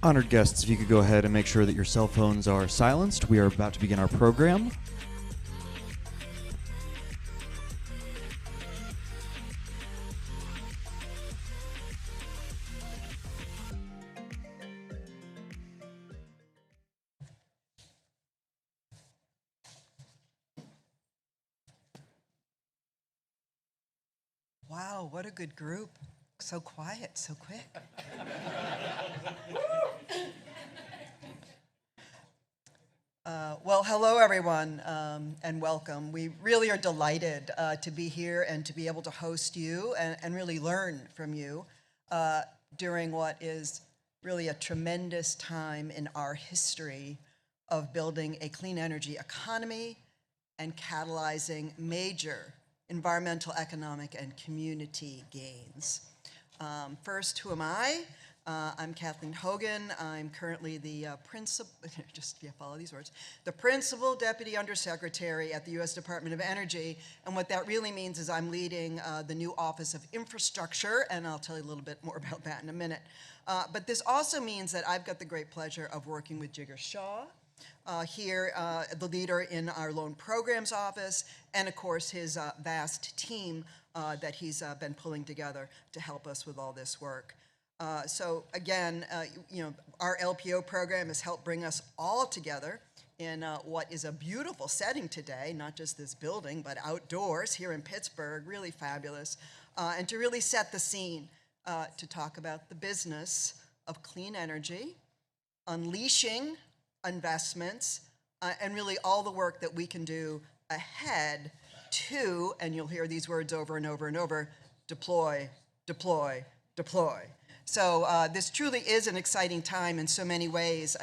Honored guests, if you could go ahead and make sure that your cell phones are silenced. We are about to begin our program. Wow, what a good group. So quiet, so quick. Well, hello everyone, and welcome. We really are delighted to be here and to be able to host you and really learn from you during what is really a tremendous time in our history of building a clean energy economy and catalyzing major environmental, economic, and community gains. First, who am I? I'm Kathleen Hogan. I'm currently the principal, follow these words, the Principal Deputy Undersecretary at the U.S. Department of Energy. And what that really means is I'm leading the new Office of Infrastructure, and I'll tell you a little bit more about that in a minute. But this also means that I've got the great pleasure of working with Jigar Shah, here, the leader in our Loan Programs Office, and of course his vast team that he's been pulling together to help us with all this work. So again, our LPO program has helped bring us all together in what is a beautiful setting today, not just this building, but outdoors here in Pittsburgh, really fabulous, and to really set the scene to talk about the business of clean energy, unleashing investments, and really all the work that we can do ahead to, and you'll hear these words over and over and over, deploy, deploy, deploy. So this truly is an exciting time in so many ways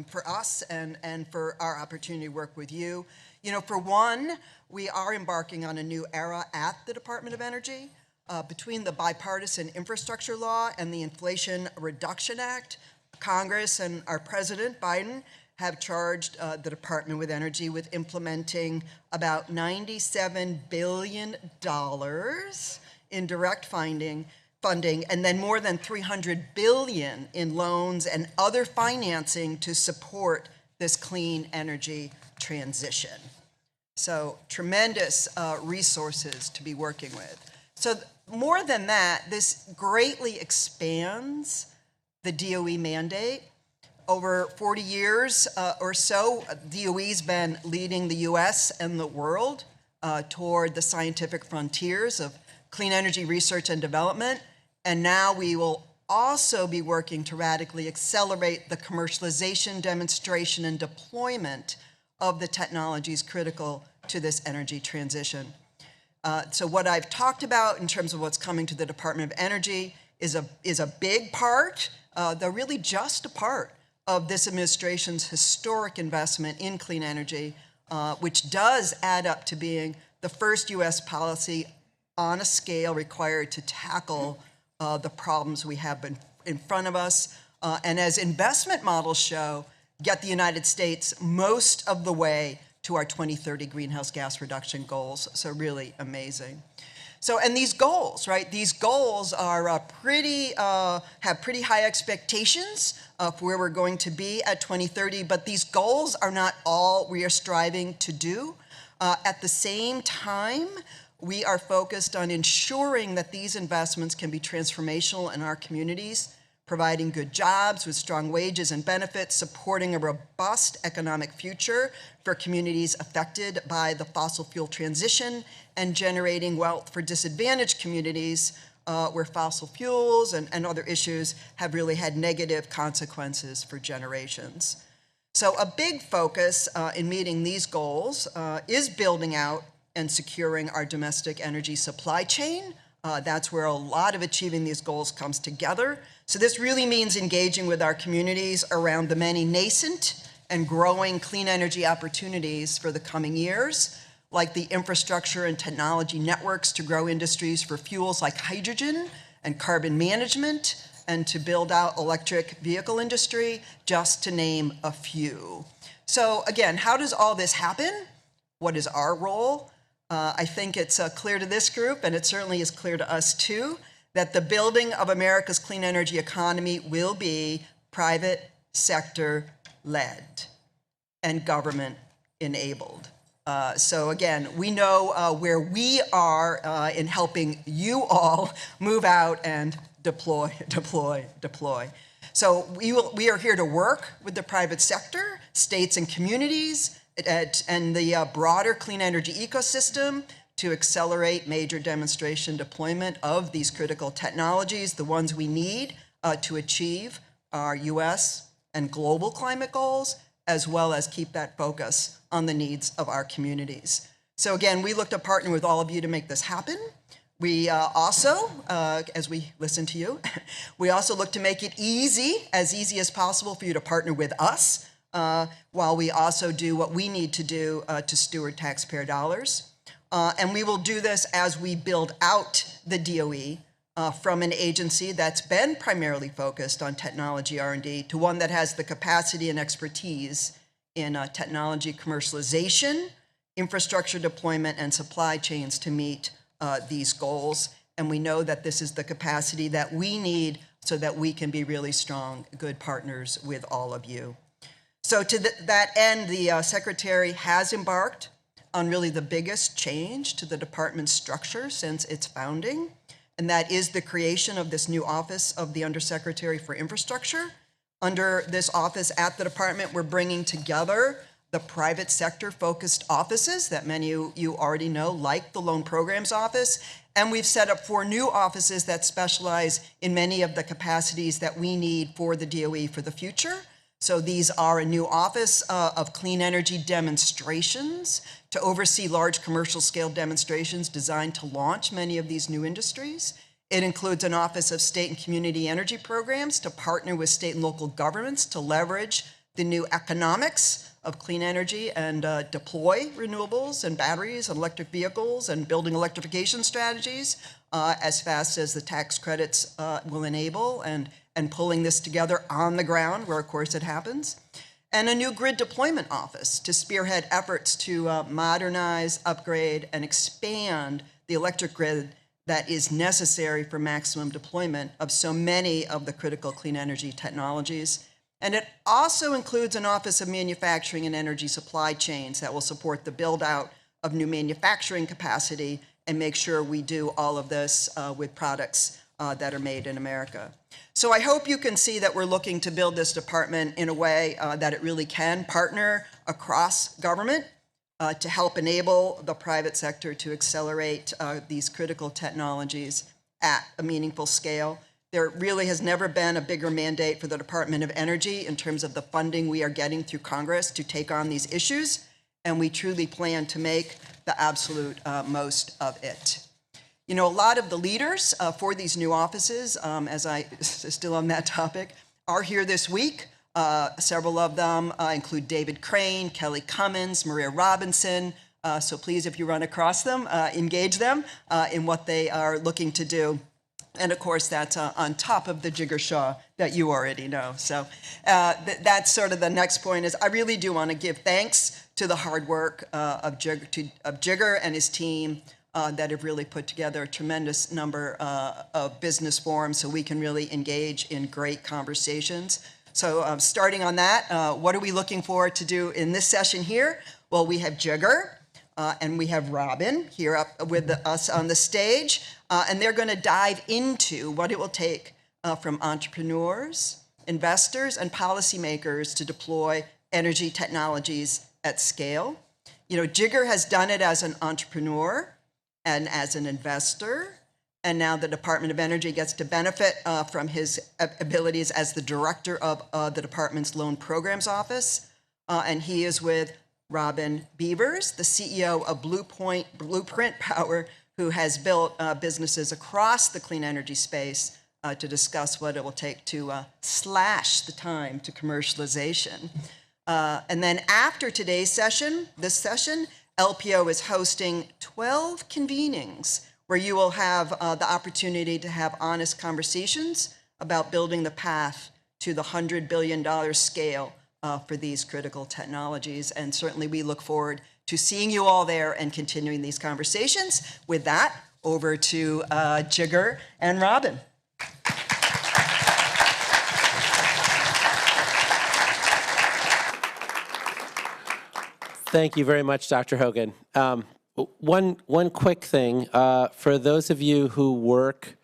for us and for our opportunity to work with you. For one, we are embarking on a new era at the Department of Energy. Between the Bipartisan Infrastructure Law and the Inflation Reduction Act, Congress and our President, Biden, have charged the Department with Energy with implementing about $97 billion in direct funding, and then more than $300 billion in loans and other financing to support this clean energy transition. So tremendous resources to be working with. So more than that, this greatly expands the DOE mandate. Over 40 years or so, DOE's been leading the US and the world toward the scientific frontiers of clean energy research and development. And now we will also be working to radically accelerate the commercialization, demonstration, and deployment of the technologies critical to this energy transition. So what I've talked about in terms of what's coming to the Department of Energy is a big part, though really just a part, of this administration's historic investment in clean energy, which does add up to being the first U.S. policy on a scale required to tackle the problems we have been in front of us, and as investment models show, get the United States most of the way to our 2030 greenhouse gas reduction goals. So really amazing. So, and these goals, right? These goals are have pretty high expectations for where we're going to be at 2030, but these goals are not all we are striving to do. At the same time, we are focused on ensuring that these investments can be transformational in our communities, providing good jobs with strong wages and benefits, supporting a robust economic future for communities affected by the fossil fuel transition, and generating wealth for disadvantaged communities where fossil fuels and other issues have really had negative consequences for generations. So a big focus in meeting these goals is building out and securing our domestic energy supply chain. That's where a lot of achieving these goals comes together. So this really means engaging with our communities around the many nascent and growing clean energy opportunities for the coming years, like the infrastructure and technology networks to grow industries for fuels like hydrogen and carbon management, and to build out electric vehicle industry, just to name a few. So again, how does all this happen? What is our role? I think it's clear to this group, and it certainly is clear to us too, that the building of America's clean energy economy will be private sector led and government enabled. So again, we know where we are in helping you all move out and deploy. So we are here to work with the private sector, states and communities, and the broader clean energy ecosystem to accelerate major demonstration deployment of these critical technologies, the ones we need to achieve our US and global climate goals, as well as keep that focus on the needs of our communities. So again, we look to partner with all of you to make this happen. We also, as we listen to you, we also look to make it as easy as possible for you to partner with us, while we also do what we need to do to steward taxpayer dollars. And we will do this as we build out the DOE from an agency that's been primarily focused on technology R&D to one that has the capacity and expertise in technology commercialization, infrastructure deployment, and supply chains to meet these goals. And we know that this is the capacity that we need so that we can be really strong, good partners with all of you. So to that end, the Secretary has embarked on really the biggest change to the department's structure since its founding, and that is the creation of this new office of the Undersecretary for Infrastructure. Under this office at the department, we're bringing together the private sector focused offices that many of you already know, like the Loan Programs Office, and we've set up 4 new offices that specialize in many of the capacities that we need for the DOE for the future. So these are a new office of clean energy demonstrations to oversee large commercial scale demonstrations designed to launch many of these new industries. It includes an office of state and community energy programs to partner with state and local governments to leverage the new economics of clean energy and deploy renewables and batteries and electric vehicles and building electrification strategies as fast as the tax credits will enable, and pulling this together on the ground where, of course, it happens. And a new grid deployment office to spearhead efforts to modernize, upgrade, and expand the electric grid that is necessary for maximum deployment of so many of the critical clean energy technologies. And it also includes an Office of Manufacturing and Energy Supply Chains that will support the build out of new manufacturing capacity and make sure we do all of this with products that are made in America. So I hope you can see that we're looking to build this department in a way that it really can partner across government to help enable the private sector to accelerate these critical technologies at a meaningful scale. There really has never been a bigger mandate for the Department of Energy in terms of the funding we are getting through Congress to take on these issues, and we truly plan to make the absolute most of it. You know, a lot of the leaders for these new offices, as I still on that topic, are here this week. Several of them include David Crane, Kelly Cummins, Maria Robinson. So please, if you run across them, engage them in what they are looking to do. And of course, that's on top of the Jigar Shah that you already know. So that's sort of the next point is I really do want to give thanks to the hard work of Jigar and his team that have really put together a tremendous number of business forums so we can really engage in great conversations. So starting on that, what are we looking forward to do in this session here? Well, we have Jigar and we have Robyn here up with us on the stage, and they're going to dive into what it will take from entrepreneurs, investors, and policymakers to deploy energy technologies at scale. You know, Jigar has done it as an entrepreneur and as an investor, and now the Department of Energy gets to benefit from his abilities as the director of the department's Loan Programs Office, and he is with Robyn Beavers, the CEO of Blueprint Power, who has built businesses across the clean energy space to discuss what it will take to slash the time to commercialization. And then after today's session, LPO is hosting 12 convenings where you will have the opportunity to have honest conversations about building the path to the $100 billion scale for these critical technologies. And certainly we look forward to seeing you all there and continuing these conversations. With that, over to Jigar and Robyn. Thank you very much, Dr. Hogan. One quick thing. For those of you who work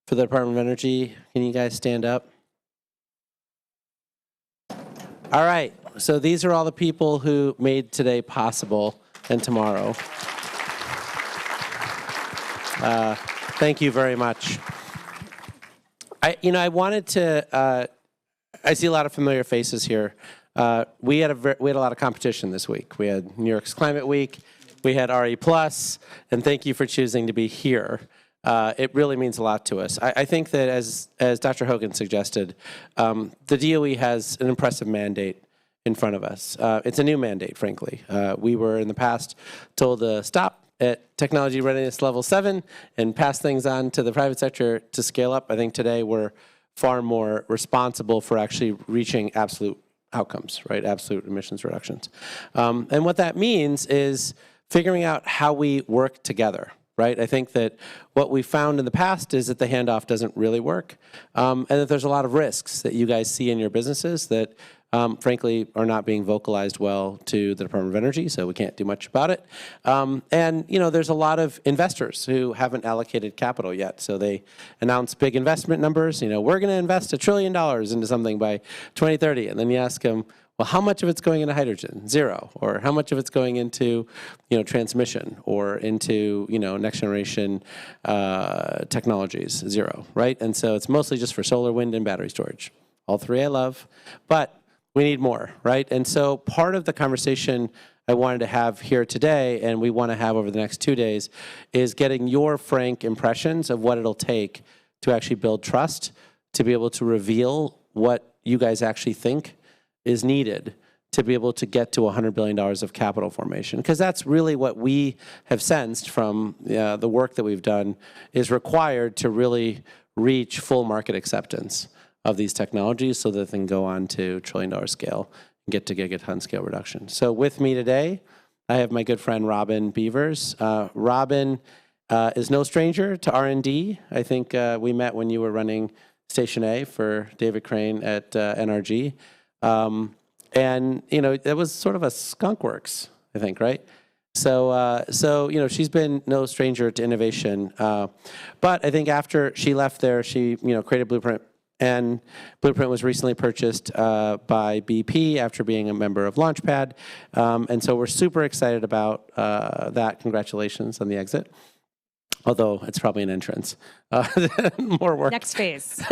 for the Department of Energy, can you guys stand up? All right. So these are all the people who made today possible and tomorrow. Thank you very much. I wanted to. I see a lot of familiar faces here. We had a lot of competition this week. We had New York's Climate Week. We had RE+, and thank you for choosing to be here. It really means a lot to us. I think that as Dr. Hogan suggested, the DOE has an impressive mandate in front of us. It's a new mandate, frankly. We were in the past told to stop at technology readiness level 7 and pass things on to the private sector to scale up. I think today we're far more responsible for actually reaching absolute outcomes, right? Absolute emissions reductions. And what that means is figuring out how we work together, right? I think that what we found in the past is that the handoff doesn't really work, and that there's a lot of risks that you guys see in your businesses that frankly, are not being vocalized well to the Department of Energy, so we can't do much about it. And, there's a lot of investors who haven't allocated capital yet, so they announce big investment numbers. We're going to invest $1 trillion into something by 2030, and then you ask them, well, how much of it's going into hydrogen? 0. Or how much of it's going into, transmission or into, next generation technologies? 0, right? And so it's mostly just for solar, wind, and battery storage. All 3 I love, but we need more, right? And so part of the conversation I wanted to have here today, and we want to have over the next 2 days, is getting your frank impressions of what it'll take to actually build trust, to be able to reveal what you guys actually think is needed to be able to get to $100 billion of capital formation. Because that's really what we have sensed from the work that we've done is required to really reach full market acceptance of these technologies so that they can go on to trillion-dollar scale and get to gigaton scale reduction. So with me today, I have my good friend Robyn Beavers. Robyn is no stranger to R&D. I think we met when you were running Station A for David Crane at NRG. And, it was sort of a skunk works, I think, right? So she's been no stranger to innovation. But I think after she left there, she, created Blueprint. And Blueprint was recently purchased by BP after being a member of Launchpad. And so we're super excited about that. Congratulations on the exit. Although it's probably an entrance. More work. Next phase.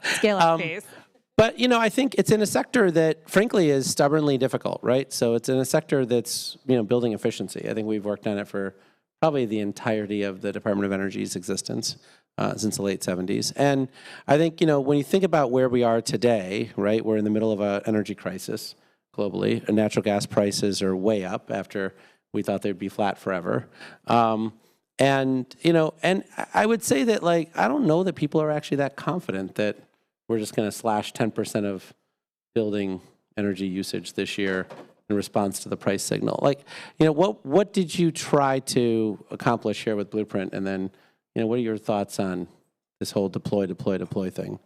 Scale up phase. But, I think it's in a sector that, frankly, is stubbornly difficult, right? So it's in a sector that's, building efficiency. I think we've worked on it for probably the entirety of the Department of Energy's existence. Since the late 70s. And I think, when you think about where we are today, right, we're in the middle of an energy crisis globally. And natural gas prices are way up after we thought they'd be flat forever. And I would say that, I don't know that people are actually that confident that we're just going to slash 10% of building energy usage this year in response to the price signal. What did you try to accomplish here with Blueprint? And then, what are your thoughts on this whole deploy thing?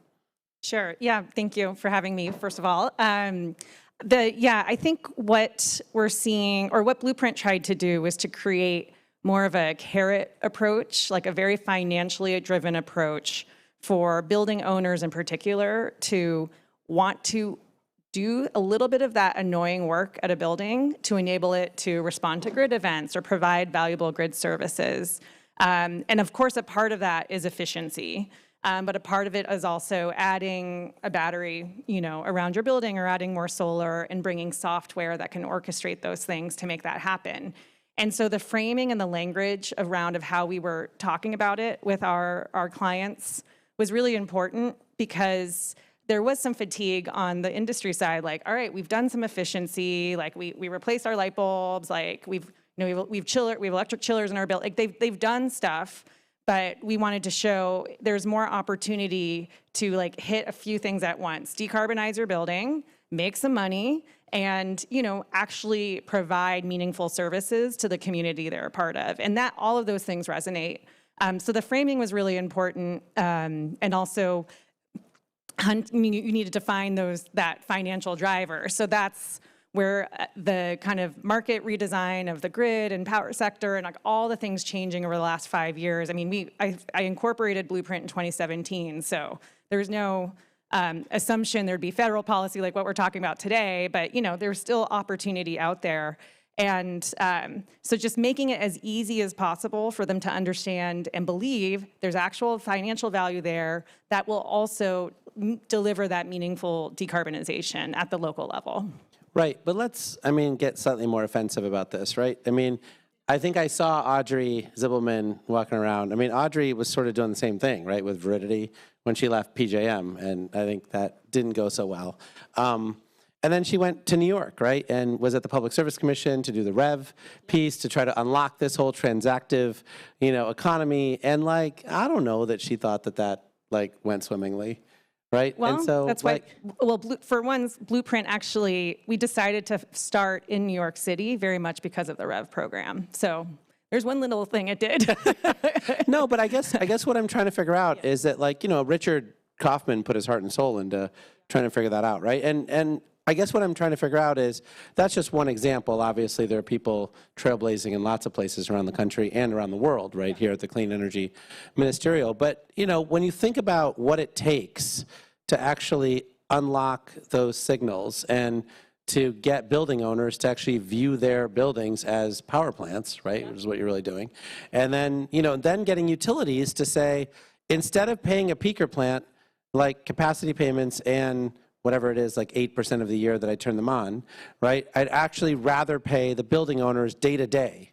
Sure. Yeah. Thank you for having me, first of all. I think what we're seeing, or what Blueprint tried to do, was to create more of a carrot approach, like a very financially driven approach for building owners in particular to want to do a little bit of that annoying work at a building to enable it to respond to grid events or provide valuable grid services. And of course, a part of that is efficiency, but a part of it is also adding a battery, around your building, or adding more solar and bringing software that can orchestrate those things to make that happen. And so the framing and the language around of how we were talking about it with our clients was really important, because there was some fatigue on the industry side. All right, we've done some efficiency, we replaced our light bulbs, we've electric chillers in our building. They've done stuff, but we wanted to show there's more opportunity to hit a few things at once. Decarbonize your building, make some money, and actually provide meaningful services to the community they're a part of. And that all of those things resonate. So the framing was really important, and also you need to define that financial driver. So that's where the kind of market redesign of the grid and power sector and like all the things changing over the last 5 years. I mean, I incorporated Blueprint in 2017, so there's no assumption there'd be federal policy like what we're talking about today, but there's still opportunity out there. And so just making it as easy as possible for them to understand and believe there's actual financial value there that will also deliver that meaningful decarbonization at the local level. Right, but let's, get slightly more offensive about this, right? I think I saw Audrey Zibelman walking around. Audrey was sort of doing the same thing, right, with Veridity when she left PJM, and I think that didn't go so well. And then she went to New York, right, and was at the Public Service Commission to do the REV piece to try to unlock this whole transactive, economy. And I don't know that she thought that went swimmingly, right? Well, and so, that's why. Well, for one, Blueprint actually, we decided to start in New York City very much because of the REV program. So there's one little thing it did. No, but I guess what I'm trying to figure out is that Richard Kaufman put his heart and soul into trying to figure that out, right? And I guess what I'm trying to figure out is that's just one example. Obviously, there are people trailblazing in lots of places around the country and around the world, right here at the Clean Energy Ministerial. But, when you think about what it takes to actually unlock those signals and to get building owners to actually view their buildings as power plants, right, which is what you're really doing, and then, then getting utilities to say, instead of paying a peaker plant, like capacity payments and whatever it is, 8% of the year that I turn them on, right? I'd actually rather pay the building owners day to day,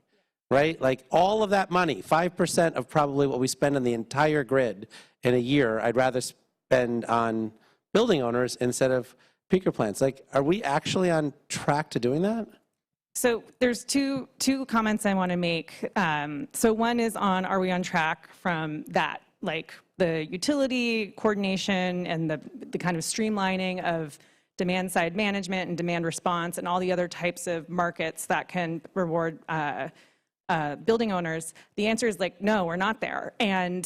right? All of that money, 5% of probably what we spend on the entire grid in a year, I'd rather spend on building owners instead of peaker plants. Are we actually on track to doing that? So there's two comments I want to make. So one is on, are we on track from that? The utility coordination and the kind of streamlining of demand side management and demand response and all the other types of markets that can reward building owners. The answer is no, we're not there. And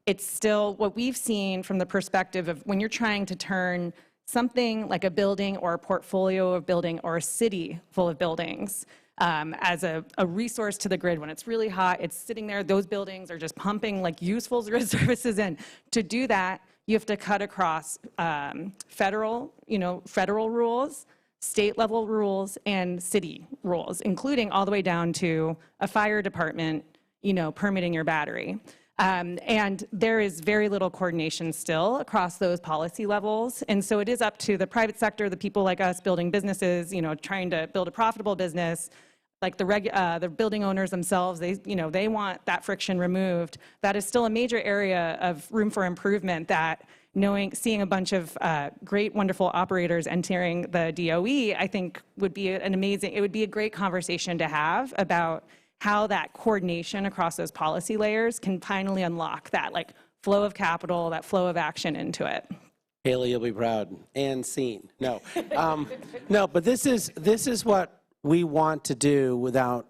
it's still what we've seen from the perspective of when you're trying to turn something like a building or a portfolio of building or a city full of buildings as a resource to the grid. When it's really hot, it's sitting there, those buildings are just pumping useful grid services in. To do that, you have to cut across federal rules, state level rules, and city rules, including all the way down to a fire department, permitting your battery. And there is very little coordination still across those policy levels. And so it is up to the private sector, the people like us building businesses, trying to build a profitable business, the building owners themselves, they want that friction removed. That is still a major area of room for improvement that seeing a bunch of great, wonderful operators entering the DOE, I think would be it would be a great conversation to have about how that coordination across those policy layers can finally unlock that flow of capital, that flow of action into it. Haley, you'll be proud and seen. No, no, but this is what we want to do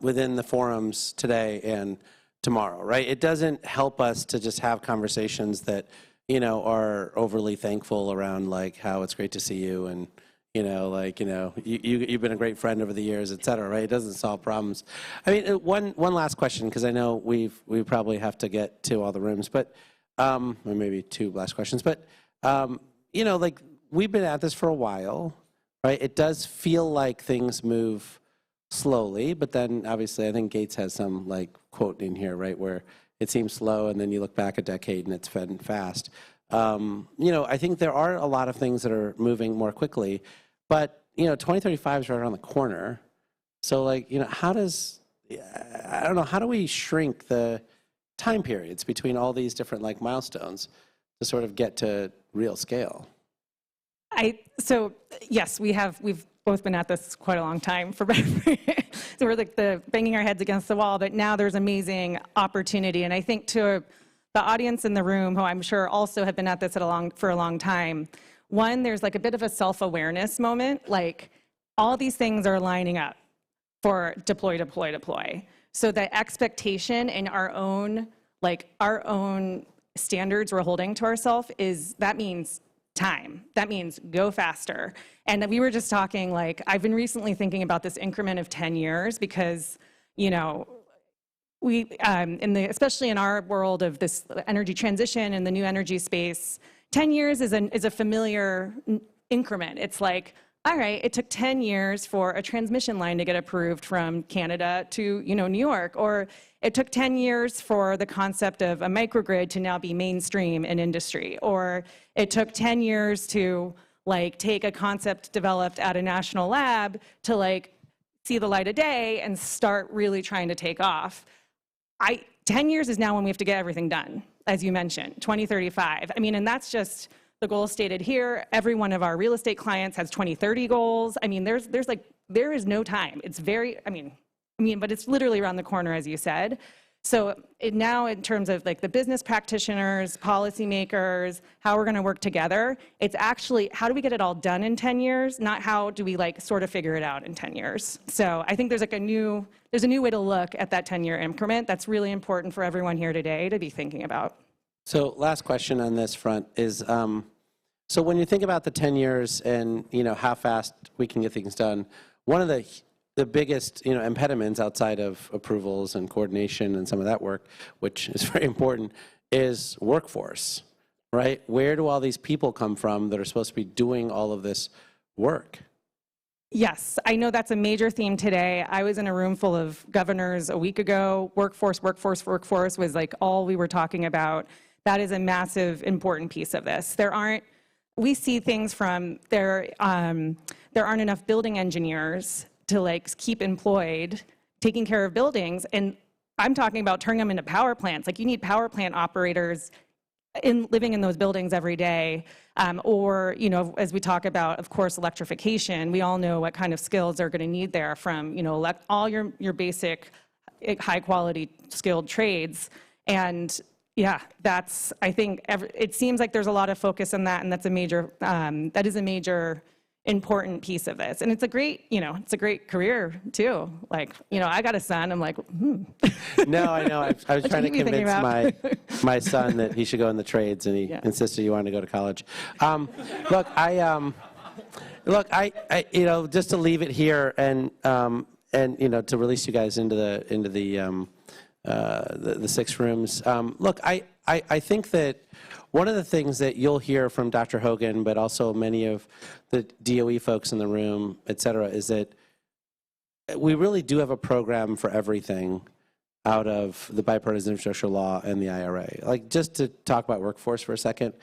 within the forums today and tomorrow, right? It doesn't help us to just have conversations that are overly thankful around how it's great to see you and you've been a great friend over the years, et cetera, right? It doesn't solve problems. One last question, because I know we probably have to get to all the rooms, but or maybe two last questions, but we've been at this for a while, right? It does feel like things move slowly, but then obviously I think Gates has some quote in here, right, where it seems slow and then you look back a decade and it's been fast. I think there are a lot of things that are moving more quickly, but 2035 is right around the corner. So how do we shrink the time periods between all these different weightstones to sort of get to real scale? So yes, we've both been at this quite a long time so we're the banging our heads against the wall, but now there's amazing opportunity. And I think to the audience in the room, who I'm sure also have been at this for a long time, one, there's a bit of a self-awareness moment, all these things are lining up for deploy. So the expectation in our own standards we're holding to ourselves that means time. That means go faster. And we were just talking, like, I've been recently thinking about this increment of 10 years because, you know, we, especially in our world of this energy transition and the new energy space, 10 years is a familiar increment. It's like, all right, it took 10 years for a transmission line to get approved from Canada to, you know, New York, or it took 10 years for the concept of a microgrid to now be mainstream in industry, or it took 10 years to, like, take a concept developed at a national lab to, like, see the light of day and start really trying to take off. 10 years is now when we have to get everything done, as you mentioned, 2035. I mean, and that's just the goal stated here. Every one of our real estate clients has 2030 goals. I mean, there is no time. It's very, I mean, but it's literally around the corner, as you said. So now in terms of like the business practitioners, policymakers, how we're gonna work together, it's actually, how do we get it all done in 10 years? Not how do we like sort of figure it out in 10 years. So I think there's like a new way to look at that 10-year increment that's really important for everyone here today to be thinking about. So last question on this front is, so when you think about the 10 years and, you know, how fast we can get things done, one of the biggest, you know, impediments outside of approvals and coordination and some of that work, which is very important, is workforce, right? Where do all these people come from that are supposed to be doing all of this work? Yes, I know that's a major theme today. I was in a room full of governors a week ago. Workforce was like all we were talking about. That is a massive, important piece of this. We see things from there aren't enough building engineers to like keep employed, taking care of buildings. And I'm talking about turning them into power plants. Like you need power plant operators living in those buildings every day. Or, you know, as we talk about, of course, electrification, we all know what kind of skills they're gonna need there from, you know, all your basic high quality skilled trades. And yeah, I think it seems like there's a lot of focus on that, and that is a major important piece of this. And it's a great, you know, it's a great career too. Like, you know, I got a son, I'm like, No, I know. I was trying to convince my son that he should go in the trades, and he insisted he wanted to go to college. Look, I, you know, just to leave it here and you know, to release you guys into the 6 rooms. Look, I think that one of the things that you'll hear from Dr. Hogan, but also many of the DOE folks in the room, et cetera, is that we really do have a program for everything out of the Bipartisan Infrastructure Law and the IRA. Like, just to talk about workforce for a second,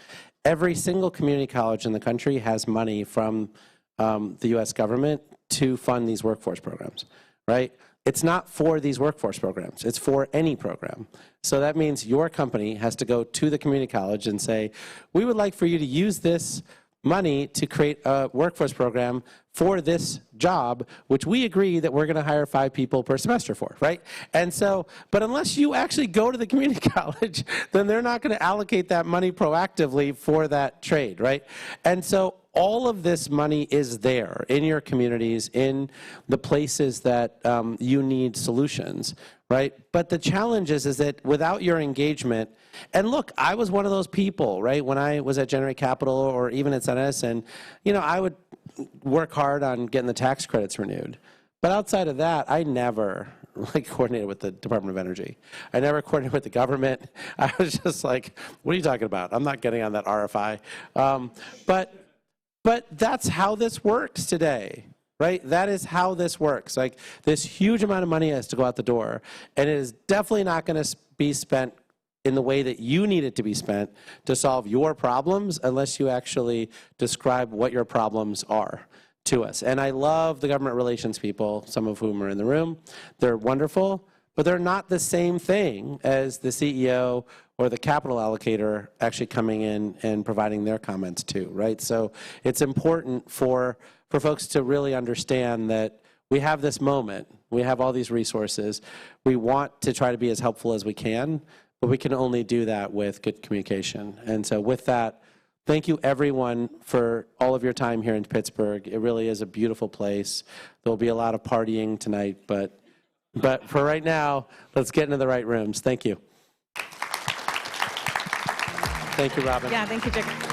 every single community college in the country has money from the U.S. government to fund these workforce programs, right? It's not for these workforce programs. It's for any program. So that means your company has to go to the community college and say, we would like for you to use this money to create a workforce program for this job, which we agree that we're going to hire 5 people per semester for, right? And so, but unless you actually go to the community college, then they're not going to allocate that money proactively for that trade, right? And so all of this money is there in your communities, in the places that you need solutions, right? But the challenge is that without your engagement, and look, I was one of those people, right? When I was at Generate Capital or even at SunEdison, you know, I would work hard on getting the tax credits renewed. But outside of that, I never coordinated with the Department of Energy. I never coordinated with the government. I was just like, what are you talking about? I'm not getting on that RFI. But that's how this works today, right? That is how this works. Like, this huge amount of money has to go out the door, and it is definitely not going to be spent in the way that you need it to be spent to solve your problems unless you actually describe what your problems are to us. And I love the government relations people, some of whom are in the room. They're wonderful, but they're not the same thing as the CEO or the capital allocator actually coming in and providing their comments too, right? So it's important for folks to really understand that we have this moment, we have all these resources, we want to try to be as helpful as we can, but we can only do that with good communication. And so with that, thank you everyone for all of your time here in Pittsburgh. It really is a beautiful place. There'll be a lot of partying tonight, but for right now, let's get into the right rooms. Thank you. Thank you, Robyn. Yeah, thank you, Jigar.